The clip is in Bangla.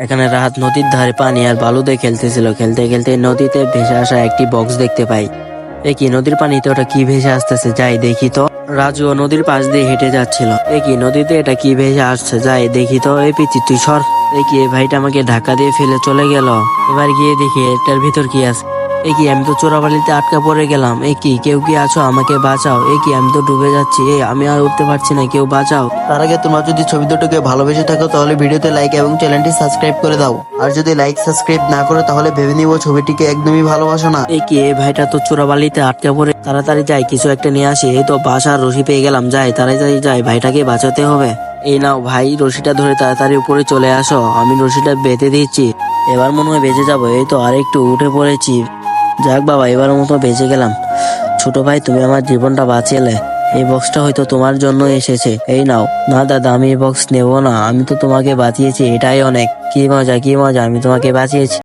এখানে রাহাত নদীর ধারে পানি আর বালুতে খেলতেছিল। খেলতে খেলতে নদীতে ভেসে আসা একটি বক্স দেখতে পাই। কি নদীর পানিতে ওটা কি ভেসে আসতেছে, যাই দেখি তো। রাজুও নদীর পাশ দিয়ে হেঁটে যাচ্ছিল। কি নদীতে এটা কি ভেসে আসছে, যাই দেখি তো। পিচি তুই সর। কি এই ভাইটা আমাকে ধাক্কা দিয়ে ফেলে চলে গেল। এবার গিয়ে দেখি এটার ভিতর কি আছে। কি আমি তো চোরাবালিতে আটকা পড়ে গেলাম। কি কেউ কি আছো, আমাকে বাঁচাও। কি আমি তো ডুবে যাচ্ছি। আমি আর উঠতে পারছি না, কেউ বাঁচাও। তার আগে তোমরা যদি ছবি দুটোকে ভালোবেসে থাকো তাহলে ভিডিওতে লাইক এবং চ্যানেলটি সাবস্ক্রাইব করে দাও। আর যদি লাইক সাবস্ক্রাইব না করো তাহলে ভেবে নিব ছবিটিকে একদমই ভালোবাসো না। কি এই ভাইটা তো চোরাবালিতে আটকা পড়ে। তাড়াতাড়ি যাই, কিছু একটা নিয়ে আসি। এই তো বাঁশ আর রশি পেয়ে গেলাম। যাই তাড়াতাড়ি যাই, ভাইটাকে বাঁচাতে হবে। এই নাও ভাই, রশিটা ধরে তাড়াতাড়ি উপরে চলে আসো। আমি রশিটা বেঁধে দিচ্ছি। এবার মনে হয় বেঁচে যাবো। এই তো আরেকটু উঠে পড়েছি। যাক বাবা, এবার মতো বেঁচে গেলাম। ছোট ভাই, তুমি আমার জীবনটা বাঁচিয়েলে। এই বক্সটা হয়তো তোমার জন্য এসেছে। এই নাও। না দাদা, আমি এই বক্স নেবো না। আমি তো তোমাকে বাঁচিয়েছি, এটাই অনেক। কি মজা কি মজা, আমি তোমাকে বাঁচিয়েছি।